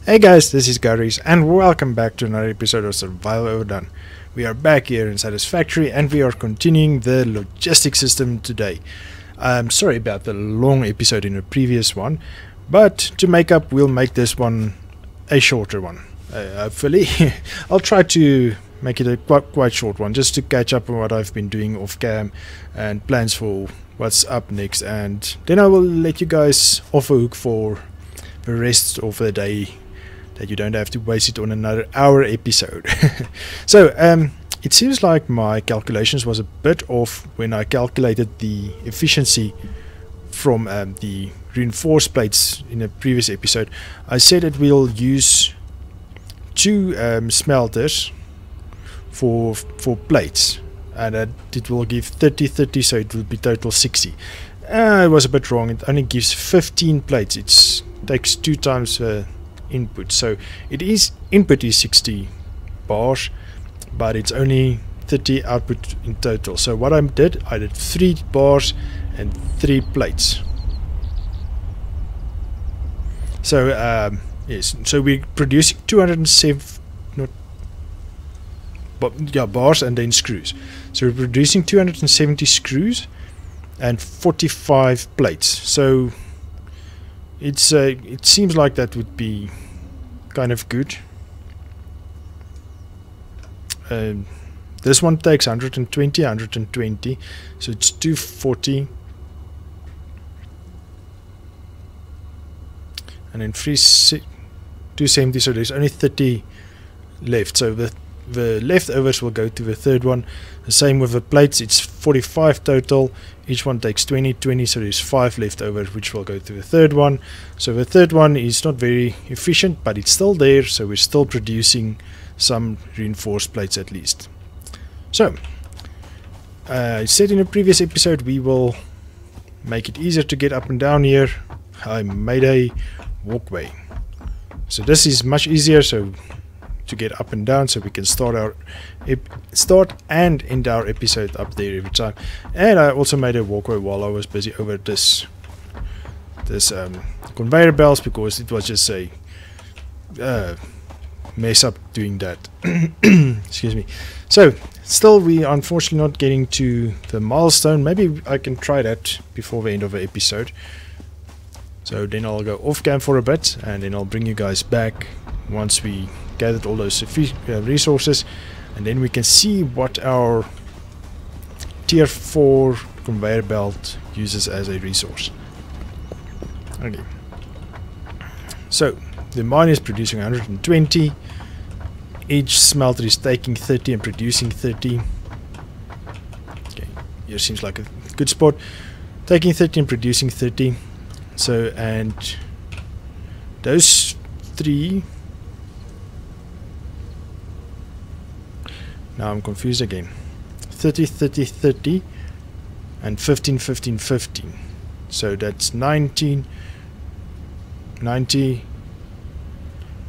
Hey guys, this is Garies and welcome back to another episode of Survival Overdone. We are back here in Satisfactory and we are continuing the logistics system today. I'm sorry about the long episode in the previous one, but to make up we'll make this one a shorter one. Hopefully. I'll try to make it a quite short one just to catch up on what I've been doing off cam and plans for what's up next, and then I will let you guys off a hook for the rest of the day, that you don't have to waste it on another hour episode. So it seems like my calculations was a bit off when I calculated the efficiency from the reinforced plates in a previous episode. I said it will use 2 smelters for plates, and it will give 30, so it will be total 60. I was a bit wrong. It only gives 15 plates. It takes 2 times input, so input is 60 bars, but it's only 30 output in total. So what I did 3 bars and 3 plates. So yes, so we're producing 207 bars and then screws. So we're producing 270 screws and 45 plates. So it's it seems like that would be kind of good. This one takes 120, so it's 240, and then 270, so there's only 30 left, so the leftovers will go to the third one. The same with the plates, it's 45 total, each one takes 20, so there's 5 left over which will go to the third one. So the third one is not very efficient, but it's still there, so we're still producing some reinforced plates at least. So I said in a previous episode we will make it easier to get up and down here. I made a walkway, so this is much easier so to get up and down, so we can start and end our episode up there every time. And I also made a walkway while I was busy over this conveyor belts, because it was just a mess up doing that. Excuse me. So still we are unfortunately not getting to the milestone. Maybe I can try that before the end of the episode. So then I'll go off cam for a bit, and then I'll bring you guys back once we gathered all those resources, and then we can see what our tier 4 conveyor belt uses as a resource. Okay, so the mine is producing 120, each smelter is taking 30 and producing 30. Okay, here seems like a good spot, taking 30 and producing 30. So, and those 3, now I'm confused again, 30, 30, 30 and 15, 15, 15. So that's 90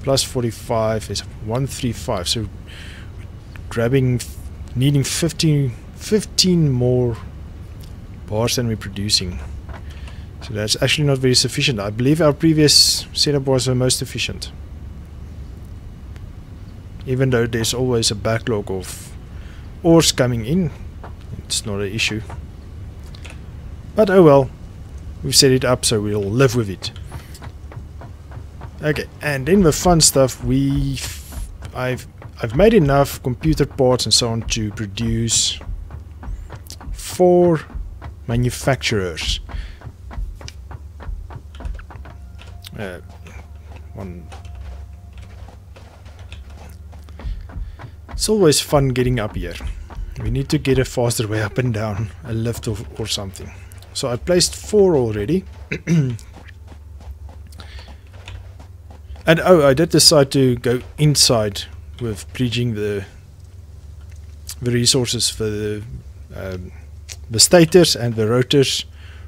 plus 45 is 135. So needing 15 more bars than we're producing. So that's actually not very sufficient. I believe our previous setup was the most efficient, even though there's always a backlog of ores coming in. It's not an issue, but oh well, we've set it up, so we'll live with it. Okay, and then the fun stuff, I've made enough computer parts and so on to produce 4 manufacturers. It's always fun getting up here. We need to get a faster way up and down, a lift or something. So I placed 4 already. And oh, I did decide to go inside with bridging the resources for the stators and the rotors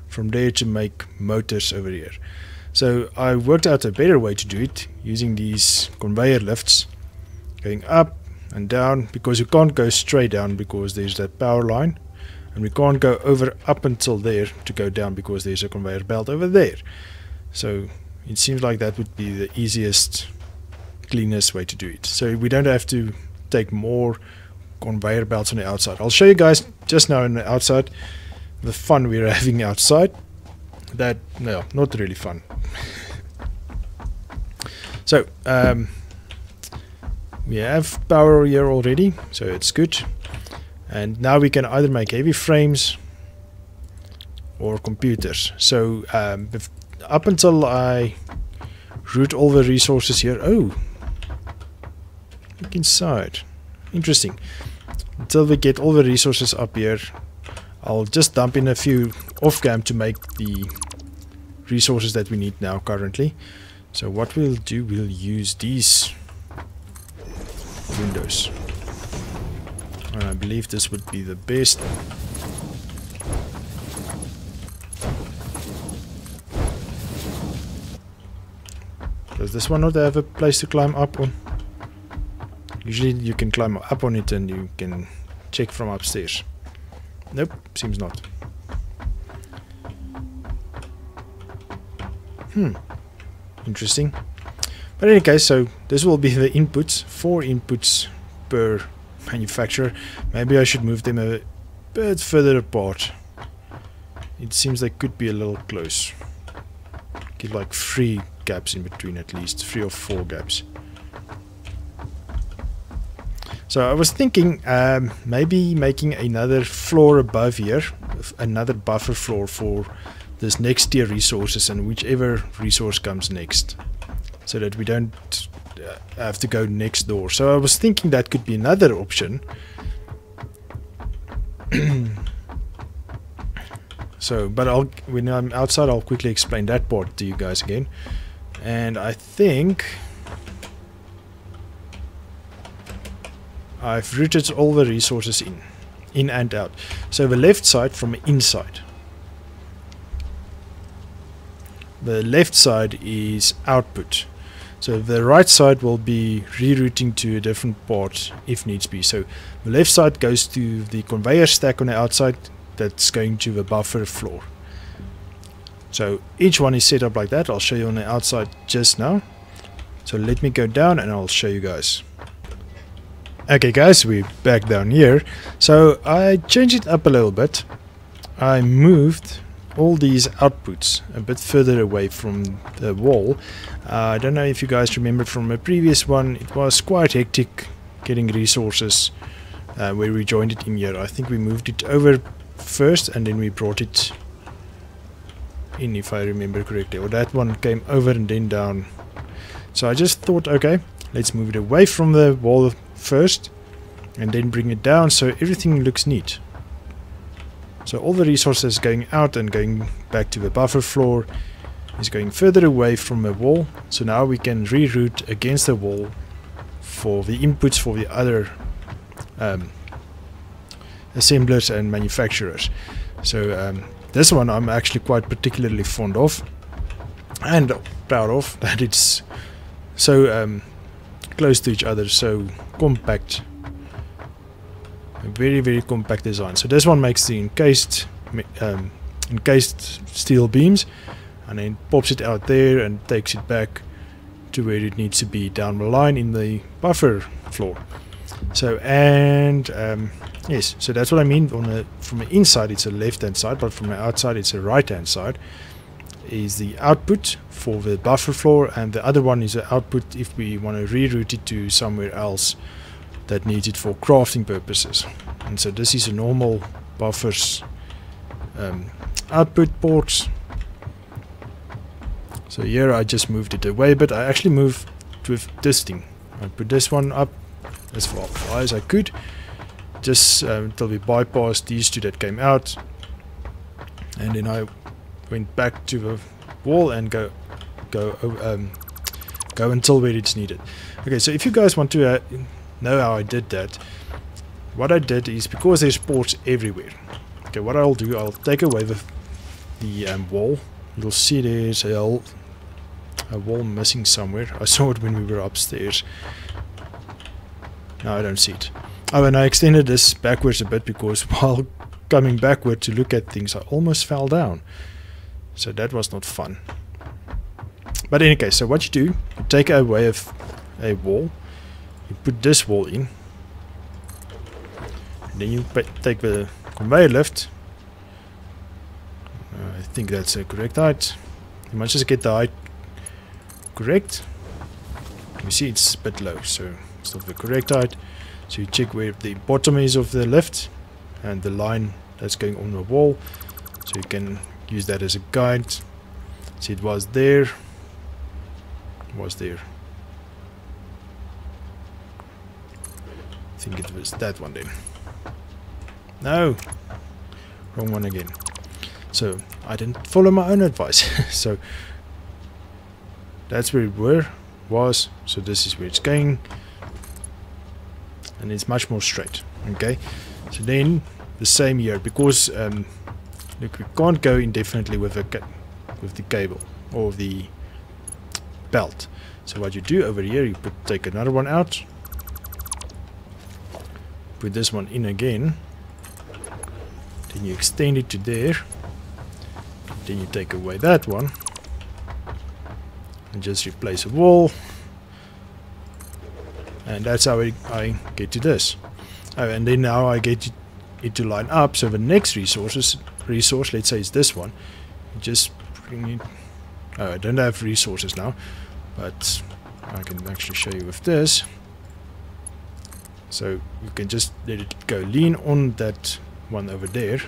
from there to make motors over here. So I worked out a better way to do it, using these conveyor lifts going up and down, because you can't go straight down because there's that power line, and we can't go up until there to go down because there's a conveyor belt over there. So it seems like that would be the easiest cleanest way to do it. So we don't have to take more conveyor belts on the outside. I'll show you guys just now on the outside the fun we're having outside. That, no, not really fun. So we have power here already, so it's good. And now we can either make heavy frames or computers. So up until I route all the resources here. Oh, look inside. Interesting. Until we get all the resources up here, I'll just dump in a few off-cam to make the resources that we need now currently. So what we'll do, we'll use these windows. And I believe this would be the best. Does this one not have a place to climb up on? Usually you can climb up on it and you can check from upstairs. Nope, seems not. Interesting. But in any case, so this will be the inputs. 4 inputs per manufacturer. Maybe I should move them a bit further apart. It seems they could be a little close. Give like 3 gaps in between, at least 3 or 4 gaps. So I was thinking maybe making another floor above here, another buffer floor for this next tier resources and whichever resource comes next, so that we don't have to go next door. So I was thinking that could be another option. So, but when I'm outside, I'll quickly explain that part to you guys again. And I think I've routed all the resources in and out. So the left side from inside. The left side is output. So the right side will be rerouting to a different part if needs be. So the left side goes to the conveyor stack on the outside that's going to the buffer floor. So each one is set up like that. I'll show you on the outside just now. So let me go down and I'll show you guys. Okay guys, we're back down here. So I changed it up a little bit. I moved all these outputs a bit further away from the wall. I don't know if you guys remember from a previous one, it was quite hectic getting resources where we joined it in here. I think we moved it over first and then we brought it in, if I remember correctly, or that one came over and then down. So I just thought, okay, let's move it away from the wall first and then bring it down so everything looks neat. So all the resources going out and going back to the buffer floor is going further away from the wall. So now we can reroute against the wall for the inputs for the other assemblers and manufacturers. So this one I'm actually quite particularly fond of and proud of, that it's so close to each other, so compact. A very, very compact design. So this one makes the encased steel beams and then pops it out there and takes it back to where it needs to be down the line in the buffer floor. So and yes, so that's what I mean. From the inside it's a left hand side, but from the outside it's a right hand side. Is the output for the buffer floor, and the other one is the output if we want to reroute it to somewhere else that needs it for crafting purposes. And so this is a normal buffers output ports. So here I just moved it away, but I actually moved with this thing. I put this one up as far as I could, just until we bypassed these two that came out, and then I went back to the wall and go until where it's needed. Okay, so if you guys want to know how I did that, what I did is, because there's ports everywhere, okay, what I'll do, I'll take away the wall. You'll see there's a wall missing somewhere. I saw it when we were upstairs. Now I don't see it. Oh, and I extended this backwards a bit because while coming backward to look at things I almost fell down. So that was not fun. But in any case, so what you do, you take away a wall. You put this wall in. And then you take the conveyor lift. I think that's the correct height. You must just get the height correct. You see it's a bit low, so it's not the correct height. So you check where the bottom is of the lift and the line that's going on the wall. So you can use that as a guide. See, it was there. It was there. I think it was that one then. No! Wrong one again. So I didn't follow my own advice. So that's where it was. So this is where it's going. And it's much more straight. Okay. So then the same here, because look, we can't go indefinitely with the cable or the belt. So what you do over here, you take another one out, put this one in again, then you extend it to there, then you take away that one and just replace a wall, and that's how I get to this. Oh, and then now I get it to line up. So the next resource, let's say it's this one, you just bring it. Oh, I don't have resources now, but I can actually show you with this. So you can just let it go lean on that one over there.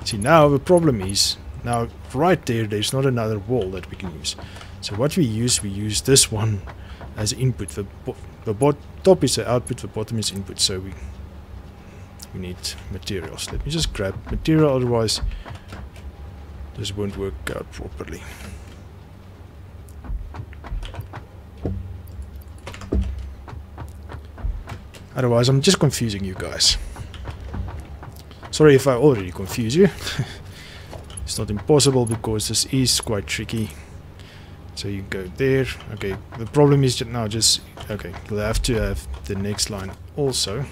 See, now the problem is, now right there's not another wall that we can use. So what we use this one as input. The top is the output, the bottom is input. So we need materials. Let me just grab material, otherwise this won't work out properly. Otherwise I'm just confusing you guys. Sorry if I already confuse you. It's not impossible because this is quite tricky. So you go there. Okay, the problem is now just, okay, we'll have to have the next line also.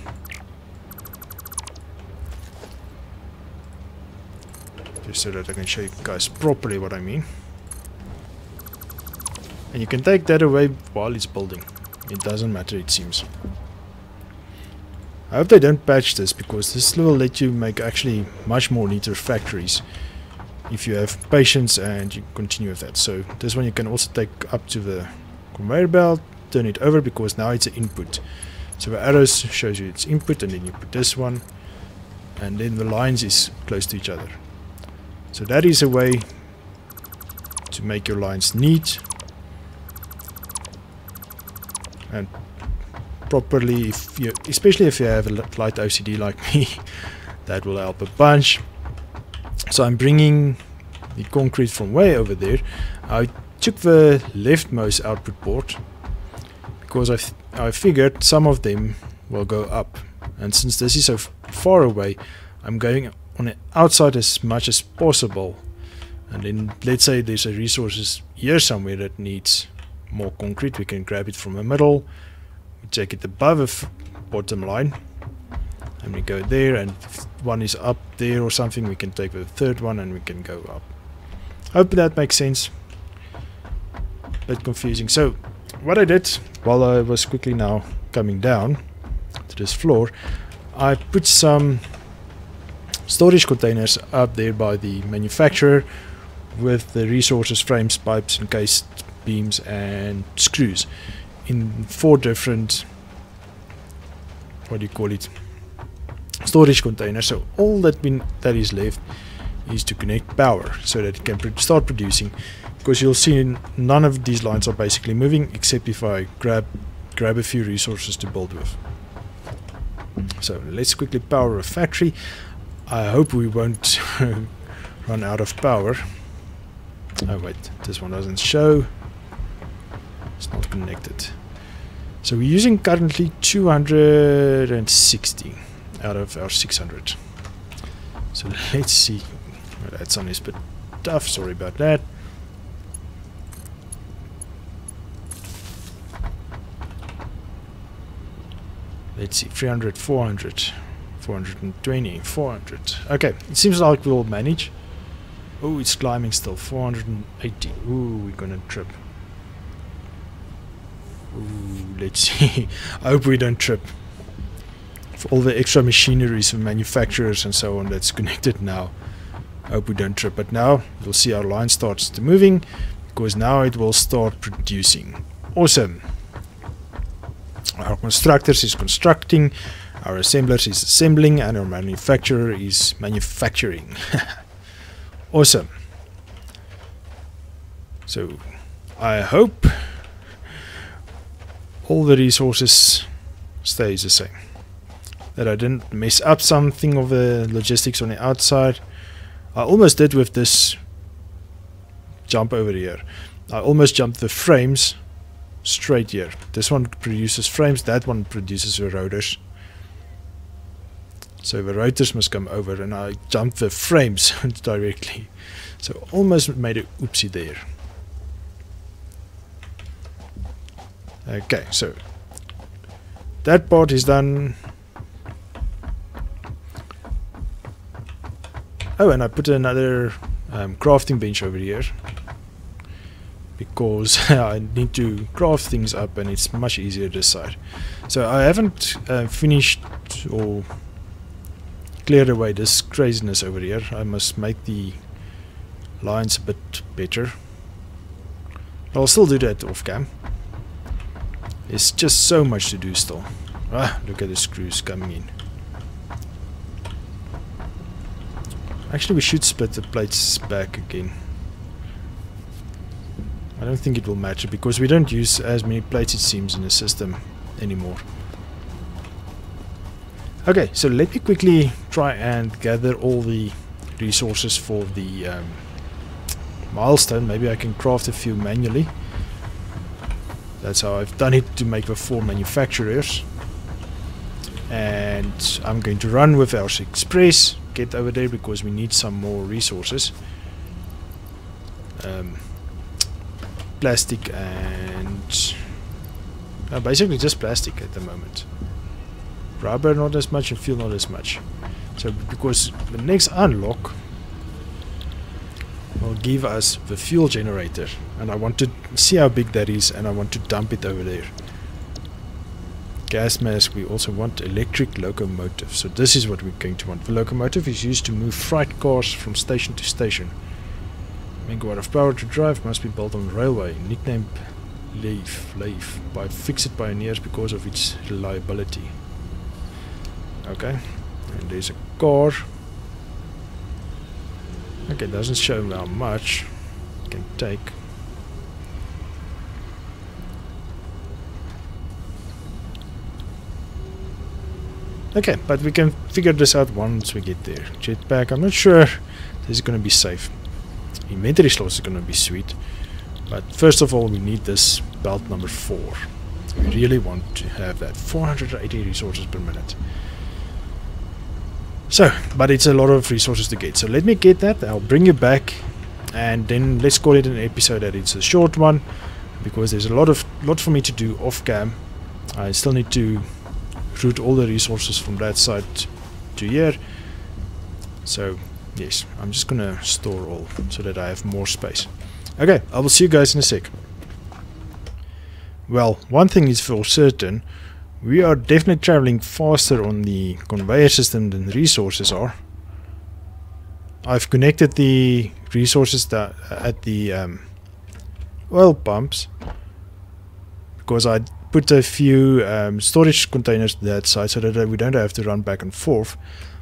Just so that I can show you guys properly what I mean. And you can take that away while it's building. It doesn't matter, it seems. I hope they don't patch this, because this will let you make actually much more neater factories if you have patience and you continue with that. So this one you can also take up to the conveyor belt, turn it over, because now it's an input. So the arrows shows you its input, and then you put this one, and then the lines is close to each other. So that is a way to make your lines neat and properly, especially if you have a light OCD like me. That will help a bunch. So I'm bringing the concrete from way over there. I took the leftmost output port because I figured some of them will go up, and since this is so far away, I'm going on the outside as much as possible. And then let's say there's a resources here somewhere that needs more concrete, we can grab it from the middle, we take it above the bottom line, and we go there, and if one is up there or something, we can take the third one and we can go up. Hope that makes sense. Bit confusing. So what I did while I was quickly now coming down to this floor, I put some storage containers up there by the manufacturer with the resources, frames, pipes, encased beams and screws in 4 different, what do you call it, storage containers. So all that is left is to connect power so that it can start producing, because you'll see none of these lines are basically moving except if I grab a few resources to build with. So let's quickly power a factory. I hope we won't run out of power. Oh wait, this one doesn't show. It's not connected. So we're using currently 260 out of our 600. So let's see. Well, that sun is a bit tough, sorry about that. Let's see, 300, 400, 420, 400. Okay, it seems like we'll manage. Oh, it's climbing still. 480. Ooh, we're gonna trip. Ooh, let's see. I hope we don't trip. For all the extra machineries and manufacturers and so on that's connected now. I hope we don't trip. But now you'll see our line starts to moving, because now it will start producing. Awesome. Our constructors is constructing, our assemblers is assembling, and our manufacturer is manufacturing. Awesome. So I hope all the resources stays the same, that I didn't mess up something of the logistics on the outside. I almost did with this jump over here. I almost jumped the frames straight here. This one produces frames, that one produces the rotors. So the rotors must come over, and I jumped the frames directly. So almost made an oopsie there. Okay, so that part is done. Oh, and I put another crafting bench over here, because I need to craft things up and it's much easier this side. So I haven't finished or cleared away this craziness over here. I must make the lines a bit better. I'll still do that off cam. There's just so much to do still. Ah, look at the screws coming in. Actually, we should split the plates back again. I don't think it will matter, because we don't use as many plates, it seems, in the system anymore. Okay, so let me quickly try and gather all the resources for the milestone. Maybe I can craft a few manually. That's how I've done it to make the 4 manufacturers. And I'm going to run with our express, get over there, because we need some more resources. Plastic and basically just plastic at the moment. Rubber not as much and fuel not as much. So because the next unlock will give us the fuel generator, and I want to see how big that is, and I want to dump it over there. Gas mask, we also want electric locomotive. So this is what we're going to want. The locomotive is used to move freight cars from station to station. Megawatt of power to drive, must be built on railway. Nicknamed Leaf by fixed pioneers because of its reliability. Okay, and there's a car. Okay, it doesn't show how much it can take. Okay, but we can figure this out once we get there. Jetpack, I'm not sure this is going to be safe. Inventory slots is going to be sweet. But first of all, we need this belt number 4. We really want to have that. 480 resources per minute. So, but it's a lot of resources to get. So let me get that. I'll bring you back. And then let's call it an episode that it's a short one. Because there's a lot for me to do off cam. I still need to route all the resources from that side to here. So yes, I'm just gonna store all so that I have more space. Okay, I will see you guys in a sec. Well, one thing is for certain, we are definitely traveling faster on the conveyor system than the resources are. I've connected the resources that at the oil pumps, because I put a few storage containers to that side so that we don't have to run back and forth.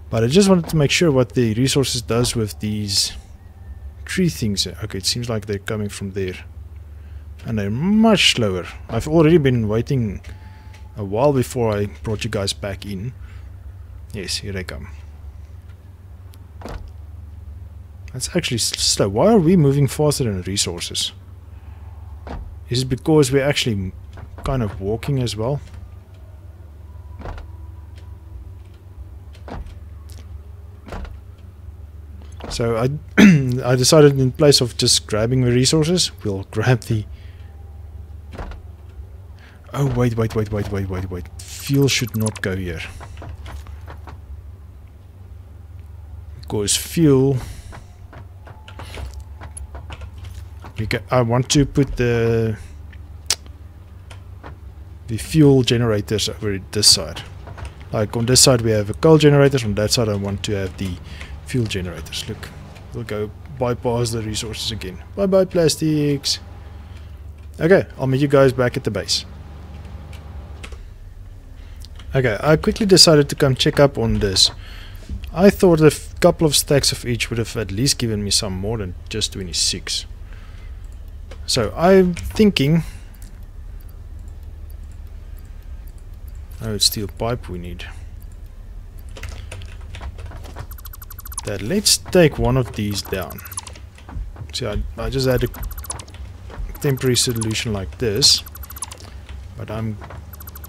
But I just wanted to make sure what the resources does with these tree things. Okay, it seems like they're coming from there. And they're much slower. I've already been waiting a while before I brought you guys back in. Yes, here they come. That's actually slow. Why are we moving faster than resources? Is it because we're actually kind of walking as well? So I I decided, in place of just grabbing the resources, we'll grab the... Oh, wait. Fuel should not go here. Because fuel... I want to put the the fuel generators over this side. Like on this side we have a coal generators, on that side I want to have the fuel generators. Look, we'll go bypass the resources again. Bye bye plastics. Okay, I'll meet you guys back at the base. Okay, I quickly decided to come check up on this. I thought a couple of stacks of each would have at least given me some more than just 26. So I'm thinking... Oh, it's steel pipe we need. That let's take one of these down. See, I just had a temporary solution like this, but I'm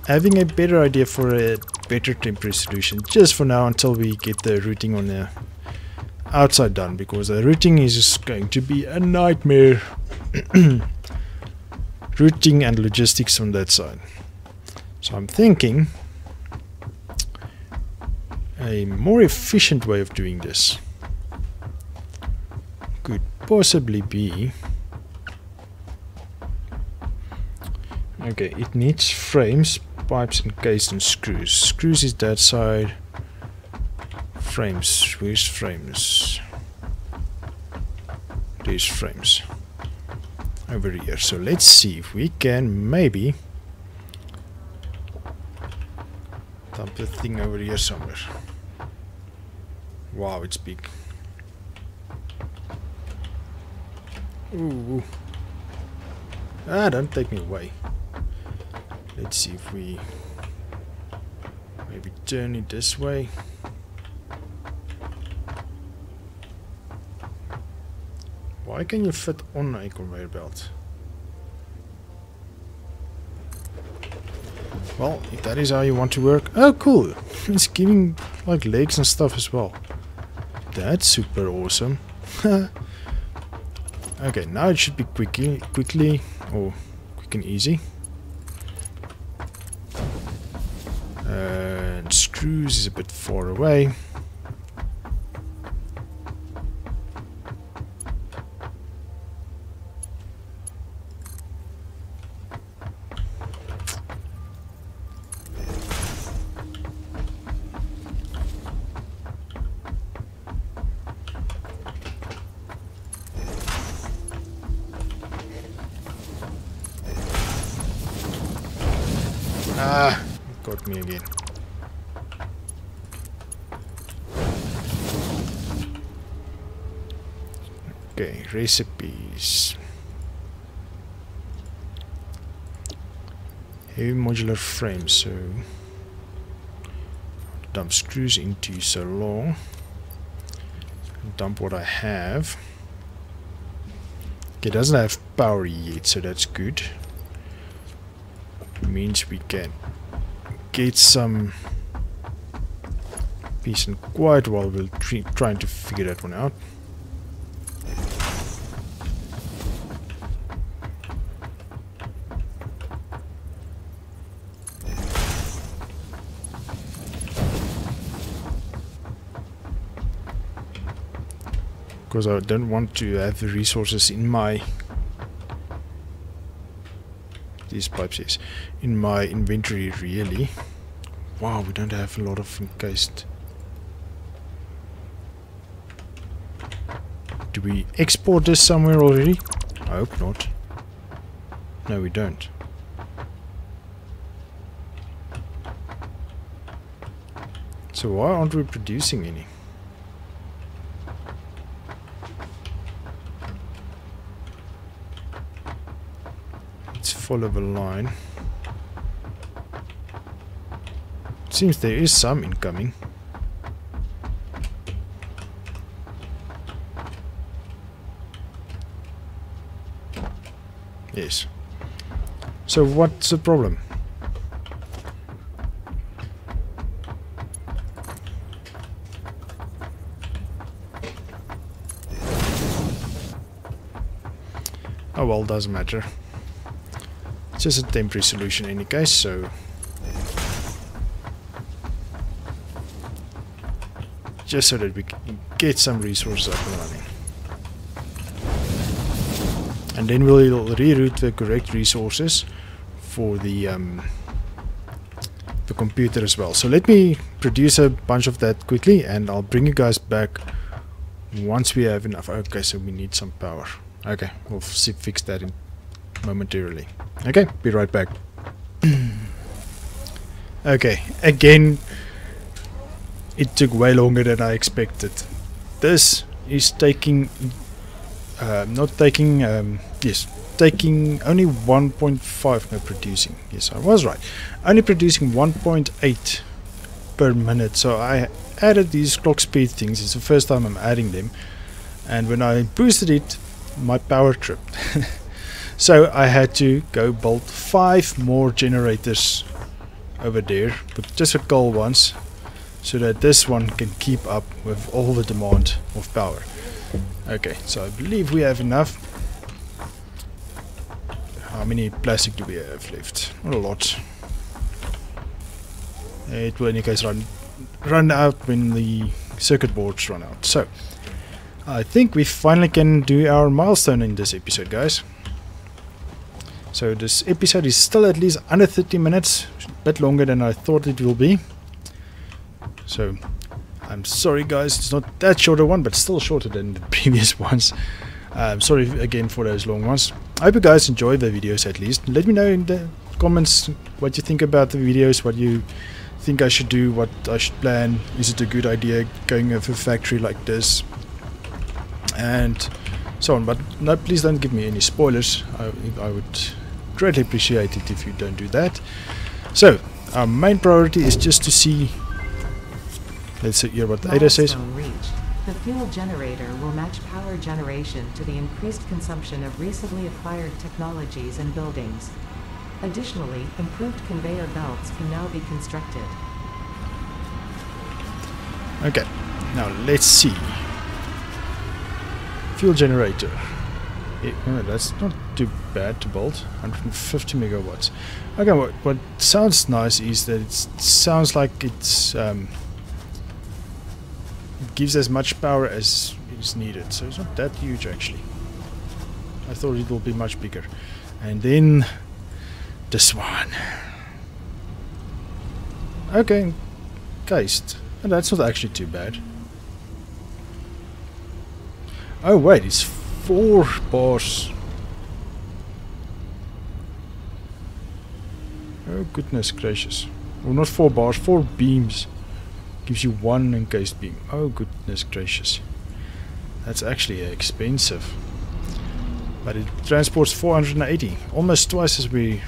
having a better idea for a better temporary solution just for now until we get the routing on the outside done, because the routing is just going to be a nightmare. Routing and logistics on that side. So I'm thinking a more efficient way of doing this could possibly be... Okay, it needs frames, pipes encased in screws. Screws is that side. Frames, where's frames? There's frames. Over here. So let's see if we can maybe dump the thing over here somewhere. Wow, it's big. Ooh. Ah, don't take me away. Let's see if we maybe turn it this way. Why can you fit on a conveyor belt? Well, if that is how you want to work. Oh, cool. It's giving like legs and stuff as well. That's super awesome. Okay, now it should be quick and easy. And screws is a bit far away. Ah, it got me again. Okay, recipes. Heavy modular frame, so dump screws into so long. Dump what I have. Okay, it doesn't have power yet, so that's good. Means we can get some peace and quiet while we're trying to figure that one out. Because I don't want to have the resources in my these pipes is in my inventory really. Wow, we don't have a lot of encased. Do we export this somewhere already? I hope not. No, we don't. So why aren't we producing any? Follow the line. It seems there is some incoming. Yes. So what's the problem? Oh well, doesn't matter. It's just a temporary solution in any case, so just so that we can get some resources up and running. And then we'll reroute the correct resources for the the computer as well. So let me produce a bunch of that quickly, and I'll bring you guys back once we have enough. Okay, so we need some power. Okay, we'll fix that in momentarily. Okay, be right back. Okay, again, it took way longer than I expected. This is taking taking only 1.5, no, producing, yes, I was right, only producing 1.8 per minute. So I added these clock speed things. It's the first time I'm adding them, and when I boosted it, my power tripped. So I had to go build 5 more generators over there, but just a coal ones, so that this one can keep up with all the demand of power. Okay, so I believe we have enough. How many plastic do we have left? Not a lot. It will in any case run out when the circuit boards run out. So I think we finally can do our milestone in this episode, guys. So this episode is still at least under 30 minutes, a bit longer than I thought it will be. So I'm sorry guys, it's not that short a one, but still shorter than the previous ones. Sorry again for those long ones. I hope you guys enjoy the videos at least. Let me know in the comments what you think about the videos, what you think I should do, what I should plan. Is it a good idea going over a factory like this? And so on. But no, please don't give me any spoilers. I would greatly appreciate it if you don't do that. So our main priority is just to see. Let's see here what the Ada says. Reached. The fuel generator will match power generation to the increased consumption of recently acquired technologies and buildings. Additionally, improved conveyor belts can now be constructed. Okay, now let's see. Fuel generator. That's not too bad to build. 150 megawatts. Okay, what sounds nice is that it sounds like it's it gives as much power as is needed, so it's not that huge actually. I thought it will be much bigger. And then this one. Okay, cased. And that's not actually too bad. Oh wait, it's 4 bars. Oh goodness gracious. Well, not 4 bars, 4 beams. Gives you 1 encased beam. Oh goodness gracious. That's actually expensive. But it transports 480. Almost twice as we're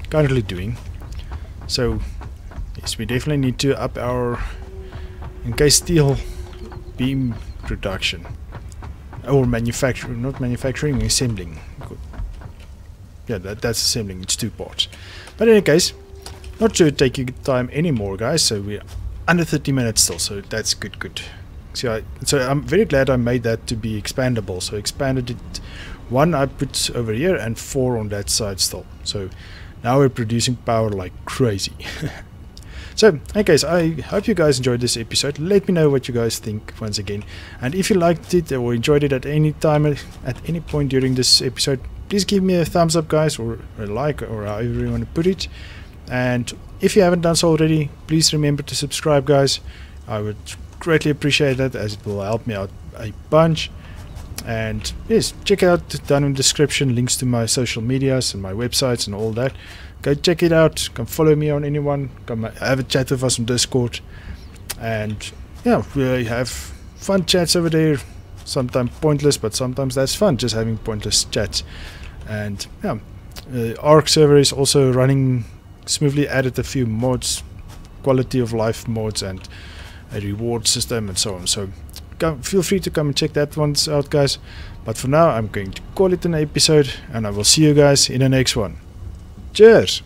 currently doing. So yes, we definitely need to up our encased steel beam production. Or manufacturing, not manufacturing, assembling. Yeah, that's assembling, it's 2 parts. But in any case, not to take your time anymore guys, so we're under 30 minutes still, so that's good. So I'm very glad I made that to be expandable. So expanded it, 1 I put over here and 4 on that side still. So now we're producing power like crazy. So, hey guys, I hope you guys enjoyed this episode. Let me know what you guys think once again. And if you liked it or enjoyed it at any time, at any point during this episode, please give me a thumbs up guys, or a like, or however you want to put it. And if you haven't done so already, please remember to subscribe guys. I would greatly appreciate that, as it will help me out a bunch. And yes, check out down in the description links to my social medias and my websites and all that. Go check it out, come follow me on anyone, come have a chat with us on Discord. And yeah, we have fun chats over there. Sometimes pointless, but sometimes that's fun, just having pointless chats. And yeah, Arc server is also running smoothly. Added a few mods, quality of life mods, and a reward system and so on. So feel free to come and check that one out guys. But for now I'm going to call it an episode, and I will see you guys in the next one. Cheers!